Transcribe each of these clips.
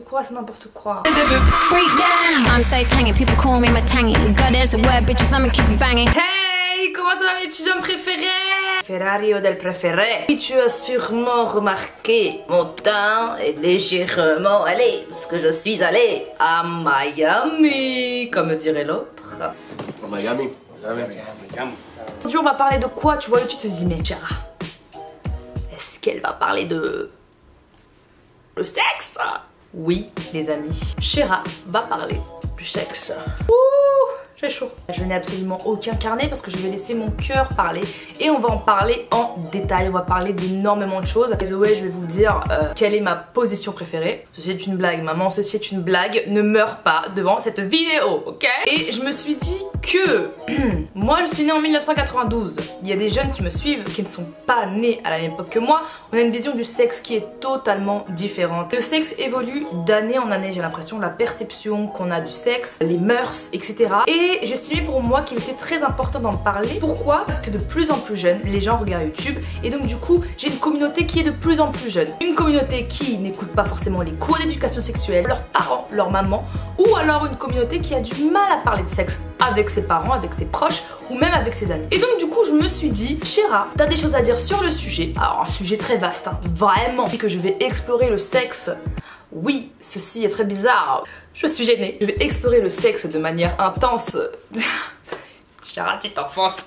quoi, c'est n'importe quoi. I'm so tangy, people call me my tangy. God is a word, bitches, I'ma keep banging. Hey, comment ça va mes petits hommes préférés? Ferrario del préféré. Et tu as sûrement remarqué, mon teint est légèrement allé, parce que je suis allée à Miami, comme dirait l'autre. Miami. Aujourd'hui on va parler de quoi? Tu vois le titre, tu te dis mais Chara, est-ce qu'elle va parler de... le sexe? Oui les amis, Chara va parler du sexe. Ouh, j'ai chaud. Je n'ai absolument aucun carnet parce que je vais laisser mon cœur parler et on va en parler en détail. On va parler d'énormément de choses. By the way, je vais vous dire quelle est ma position préférée. Ceci est une blague, maman, ceci est une blague. Ne meurs pas devant cette vidéo, ok? Et je me suis dit que moi je suis née en 1992. Il y a des jeunes qui me suivent qui ne sont pas nés à la même époque que moi. On a une vision du sexe qui est totalement différente. Le sexe évolue d'année en année, j'ai l'impression, la perception qu'on a du sexe, les mœurs, etc. Et j'estimais pour moi qu'il était très important d'en parler. Pourquoi? Parce que de plus en plus jeunes, les gens regardent YouTube et donc du coup, j'ai une communauté qui est de plus en plus jeune. Une communauté qui n'écoute pas forcément les cours d'éducation sexuelle, leurs parents, leur maman, ou alors une communauté qui a du mal à parler de sexe avec ses parents, avec ses proches ou même avec ses amis. Et donc du coup, je me suis dit, Chara, t'as des choses à dire sur le sujet. Alors un sujet très vaste, hein, vraiment. Et que je vais explorer le sexe. Oui, ceci est très bizarre. Je suis gênée. Je vais explorer le sexe de manière intense. Chara, tu t'enfonces.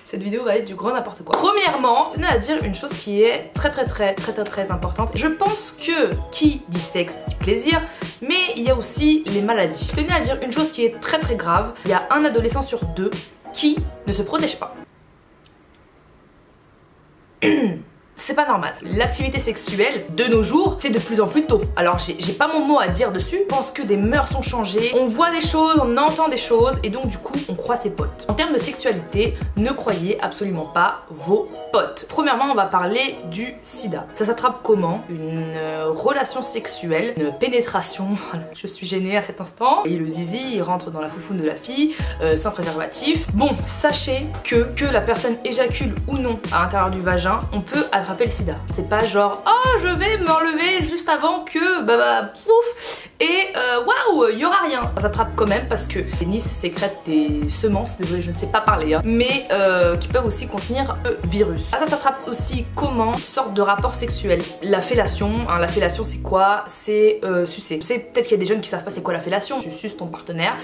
Cette vidéo va être du grand n'importe quoi. Premièrement, je tenais à dire une chose qui est très importante. Je pense que qui dit sexe dit plaisir, mais il y a aussi les maladies. Je tenais à dire une chose qui est très grave. Il y a un adolescent sur deux qui ne se protège pas. C'est pas normal. L'activité sexuelle de nos jours, c'est de plus en plus tôt. Alors j'ai pas mon mot à dire dessus. Je pense que des mœurs ont changé, on voit des choses, on entend des choses et donc du coup on croit ses potes. En termes de sexualité, ne croyez absolument pas vos potes. Premièrement, on va parler du sida. Ça s'attrape comment? Une relation sexuelle, une pénétration. Je suis gênée à cet instant. Et le zizi, il rentre dans la foufoune de la fille, sans préservatif. Bon, sachez que la personne éjacule ou non à l'intérieur du vagin, on peut attraper le sida. C'est pas genre oh je vais m'enlever juste avant que pouf et waouh il y aura rien. Ça s'attrape quand même parce que les pénis sécrètent des semences, désolé je ne sais pas parler hein, mais qui peuvent aussi contenir le virus. Ça s'attrape aussi comment? Une sorte de rapport sexuel. La fellation, hein, la fellation c'est quoi? C'est sucer. Je sais peut-être qu'il y a des jeunes qui savent pas c'est quoi la fellation. Tu suces ton partenaire.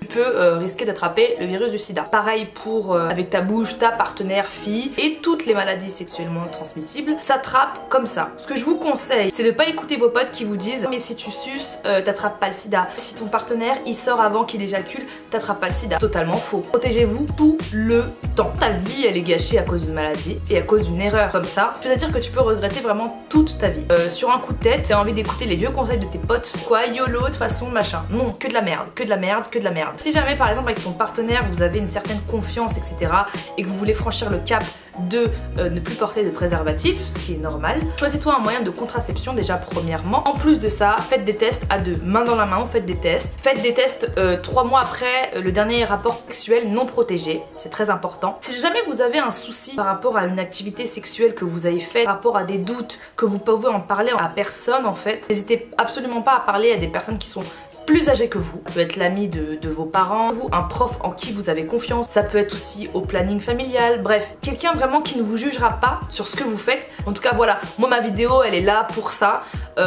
Tu peux risquer d'attraper le virus du sida. Pareil pour avec ta bouche, ta partenaire fille et toutes les maladies sexuellement transmissibles s'attrapent comme ça. Ce que je vous conseille, c'est de pas écouter vos potes qui vous disent mais si tu suces, t'attrapes pas le sida. Si ton partenaire il sort avant qu'il éjacule, t'attrapes pas le sida. Totalement faux. Protégez-vous tout le temps. Ta vie elle est gâchée à cause d'une maladie et à cause d'une erreur comme ça. Je veux dire que tu peux regretter vraiment toute ta vie. Sur un coup de tête, t'as envie d'écouter les vieux conseils de tes potes. Quoi, YOLO, de façon machin. Non, que de la merde, que de la merde, que de la merde. Si jamais par exemple avec ton partenaire vous avez une certaine confiance etc et que vous voulez franchir le cap de ne plus porter de préservatif, ce qui est normal, choisis-toi un moyen de contraception déjà premièrement. En plus de ça, faites des tests à deux, main dans la main, faites des tests. Faites des tests 3 mois après le dernier rapport sexuel non protégé, c'est très important. Si jamais vous avez un souci par rapport à une activité sexuelle que vous avez faite, par rapport à des doutes, que vous pouvez en parler à personne en fait, n'hésitez absolument pas à parler à des personnes qui sont plus âgé que vous. Ça peut être l'ami de vos parents, vous, un prof en qui vous avez confiance. Ça peut être aussi au planning familial. Bref, quelqu'un vraiment qui ne vous jugera pas sur ce que vous faites. En tout cas, voilà, moi ma vidéo, elle est là pour ça.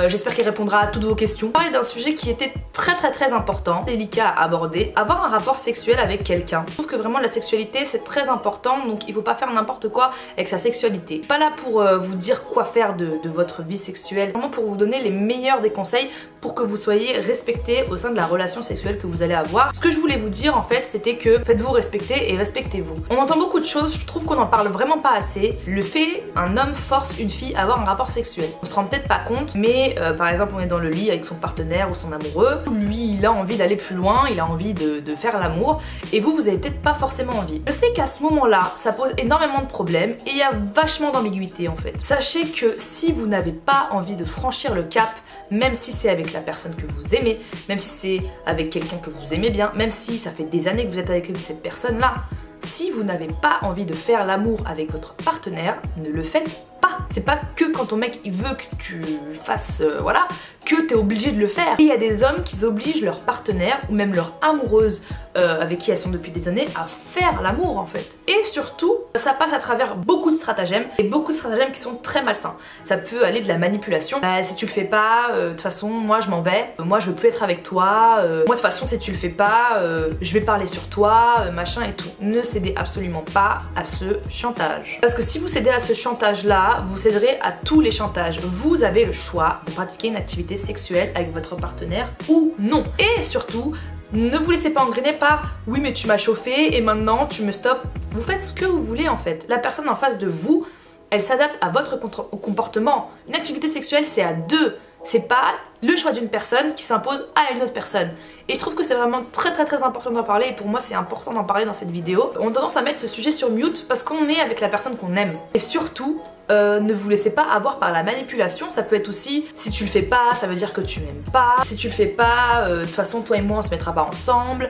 J'espère qu'elle répondra à toutes vos questions. On parlait d'un sujet qui était très important, délicat à aborder. Avoir un rapport sexuel avec quelqu'un. Je trouve que vraiment la sexualité, c'est très important. Donc il faut pas faire n'importe quoi avec sa sexualité. Je suis pas là pour vous dire quoi faire de votre vie sexuelle. Vraiment pour vous donner les meilleurs des conseils pour que vous soyez respecté au sein de la relation sexuelle que vous allez avoir. Ce que je voulais vous dire en fait, c'était que faites-vous respecter et respectez-vous. On entend beaucoup de choses, je trouve qu'on en parle vraiment pas assez. Le fait un homme force une fille à avoir un rapport sexuel. On se rend peut-être pas compte, mais par exemple on est dans le lit avec son partenaire ou son amoureux, lui il a envie d'aller plus loin, il a envie de faire l'amour et vous avez peut-être pas forcément envie. Je sais qu'à ce moment-là, ça pose énormément de problèmes et il y a vachement d'ambiguïté en fait. Sachez que si vous n'avez pas envie de franchir le cap, même si c'est avec la personne que vous aimez, même si c'est avec quelqu'un que vous aimez bien, même si ça fait des années que vous êtes avec cette personne-là, si vous n'avez pas envie de faire l'amour avec votre partenaire, ne le faites pas. C'est pas que quand ton mec il veut que tu fasses, voilà, que t'es obligé de le faire. Et il y a des hommes qui obligent leur partenaire ou même leur amoureuse avec qui elles sont depuis des années à faire l'amour en fait. Et surtout, ça passe à travers beaucoup de stratagèmes et beaucoup de stratagèmes qui sont très malsains. Ça peut aller de la manipulation. Si tu le fais pas, de toute façon moi je m'en vais, moi je veux plus être avec toi, moi de toute façon si tu le fais pas, je vais parler sur toi, machin et tout. Ne cédez absolument pas à ce chantage. Parce que si vous cédez à ce chantage là, vous céderez à tous les chantages. Vous avez le choix de pratiquer une activité sexuelle avec votre partenaire ou non. Et surtout, ne vous laissez pas engrainer par « oui mais tu m'as chauffé et maintenant tu me stoppes ». Vous faites ce que vous voulez en fait. La personne en face de vous, elle s'adapte à votre comportement. Une activité sexuelle c'est à deux. C'est pas le choix d'une personne qui s'impose à une autre personne. Et je trouve que c'est vraiment très important d'en parler et pour moi c'est important d'en parler dans cette vidéo. On a tendance à mettre ce sujet sur mute parce qu'on est avec la personne qu'on aime. Et surtout, ne vous laissez pas avoir par la manipulation. Ça peut être aussi, si tu le fais pas, ça veut dire que tu m'aimes pas. Si tu le fais pas, de toute façon toi et moi on se mettra pas ensemble.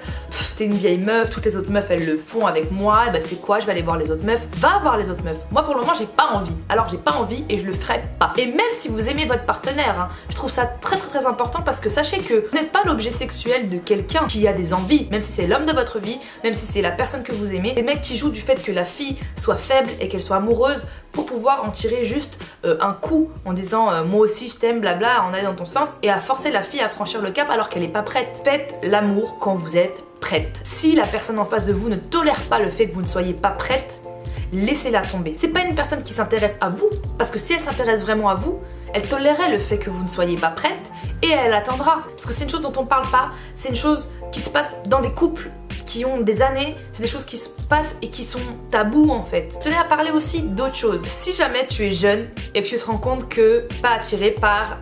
T'es une vieille meuf, toutes les autres meufs elles le font avec moi. Et bah tu sais quoi, je vais aller voir les autres meufs. Va voir les autres meufs. Moi pour le moment j'ai pas envie. Alors j'ai pas envie et je le ferai pas. Et même si vous aimez votre partenaire, hein, je trouve ça très important parce que sachez que vous n'êtes pas l'objet sexuel de quelqu'un qui a des envies, même si c'est l'homme de votre vie, même si c'est la personne que vous aimez. Les mecs qui jouent du fait que la fille soit faible et qu'elle soit amoureuse pour pouvoir en tirer juste un coup en disant moi aussi je t'aime, blabla, en aller dans ton sens et à forcer la fille à franchir le cap alors qu'elle est pas prête. Faites l'amour quand vous êtes prête. Si la personne en face de vous ne tolère pas le fait que vous ne soyez pas prête, laissez-la tomber. C'est pas une personne qui s'intéresse à vous, parce que si elle s'intéresse vraiment à vous, elle tolérerait le fait que vous ne soyez pas prête et elle attendra. Parce que c'est une chose dont on parle pas, c'est une chose qui se passe dans des couples qui ont des années, c'est des choses qui se passent et qui sont tabous en fait. Je tenais à parler aussi d'autre chose. Si jamais tu es jeune et que tu te rends compte que t'es pas attiré par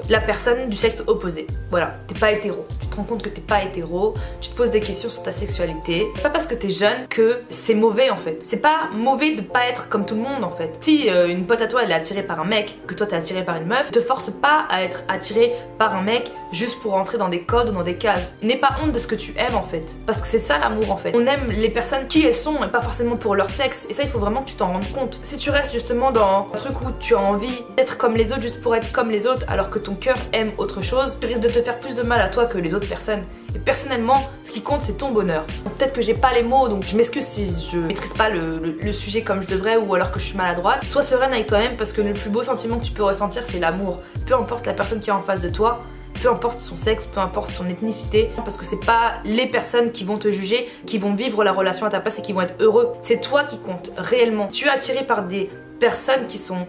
la personne du sexe opposé, voilà, t'es pas hétéro, tu te rends compte que t'es pas hétéro, tu te poses des questions sur ta sexualité, c'est pas parce que t'es jeune que c'est mauvais en fait. C'est pas mauvais de pas être comme tout le monde en fait. Si une pote à toi elle est attirée par un mec, que toi t'es attiré par une meuf, te force pas à être attiré par un mec juste pour rentrer dans des codes ou dans des cases. N'aie pas honte de ce que tu aimes en fait, parce que c'est ça l'amour en fait. On aime les personnes qui elles sont et pas forcément pour leur sexe, et ça il faut vraiment que tu t'en rendes compte. Si tu restes justement dans un truc où tu as envie d'être comme les autres juste pour être comme les autres alors que ton cœur aime autre chose, tu risques de te faire plus de mal à toi que les autres personnes. Et personnellement, ce qui compte c'est ton bonheur. Peut-être que j'ai pas les mots, donc je m'excuse si je maîtrise pas le sujet comme je devrais ou alors que je suis maladroite. Sois sereine avec toi-même parce que le plus beau sentiment que tu peux ressentir c'est l'amour. Peu importe la personne qui est en face de toi, peu importe son sexe, peu importe son ethnicité, parce que c'est pas les personnes qui vont te juger, qui vont vivre la relation à ta place et qui vont être heureux. C'est toi qui compte réellement. Tu es attiré par des personnes qui sont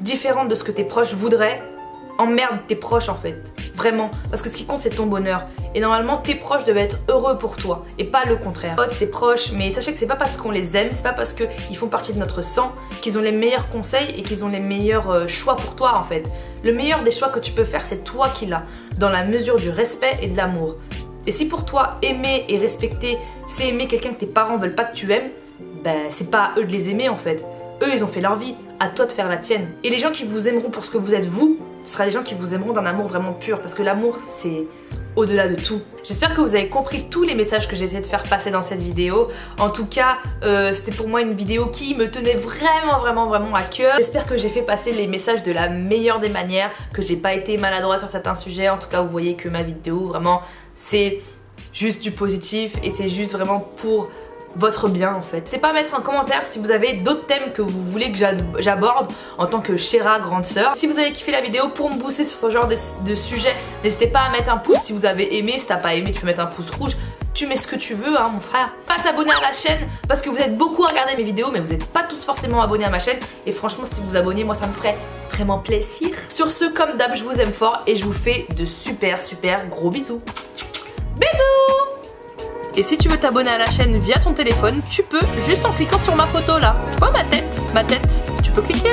différentes de ce que tes proches voudraient, emmerde tes proches en fait, vraiment, parce que ce qui compte c'est ton bonheur et normalement tes proches devaient être heureux pour toi et pas le contraire. C'est proches, mais sachez que c'est pas parce qu'on les aime, c'est pas parce qu'ils font partie de notre sang qu'ils ont les meilleurs conseils et qu'ils ont les meilleurs choix pour toi en fait. Le meilleur des choix que tu peux faire c'est toi qui l'as, dans la mesure du respect et de l'amour. Et si pour toi aimer et respecter c'est aimer quelqu'un que tes parents veulent pas que tu aimes, ben c'est pas à eux de les aimer en fait. Eux ils ont fait leur vie, à toi de faire la tienne. Et les gens qui vous aimeront pour ce que vous êtes vous, ce sera les gens qui vous aimeront d'un amour vraiment pur, parce que l'amour c'est au-delà de tout. J'espère que vous avez compris tous les messages que j'ai essayé de faire passer dans cette vidéo. En tout cas, c'était pour moi une vidéo qui me tenait vraiment à cœur. J'espère que j'ai fait passer les messages de la meilleure des manières, que j'ai pas été maladroite sur certains sujets. En tout cas, vous voyez que ma vidéo, vraiment, c'est juste du positif et c'est juste vraiment pour votre bien en fait. N'hésitez pas à mettre un commentaire si vous avez d'autres thèmes que vous voulez que j'aborde en tant que Chéra grande sœur. Si vous avez kiffé la vidéo, pour me booster sur ce genre de sujet, n'hésitez pas à mettre un pouce si vous avez aimé. Si t'as pas aimé, tu peux mettre un pouce rouge. Tu mets ce que tu veux hein mon frère. Pas t'abonner à la chaîne parce que vous êtes beaucoup à regarder mes vidéos mais vous n'êtes pas tous forcément abonnés à ma chaîne. Et franchement si vous abonnez, moi ça me ferait vraiment plaisir. Sur ce, comme d'hab, je vous aime fort et je vous fais de super gros bisous. Bisous. Et si tu veux t'abonner à la chaîne via ton téléphone, tu peux juste en cliquant sur ma photo là. Tu vois ma tête, tu peux cliquer.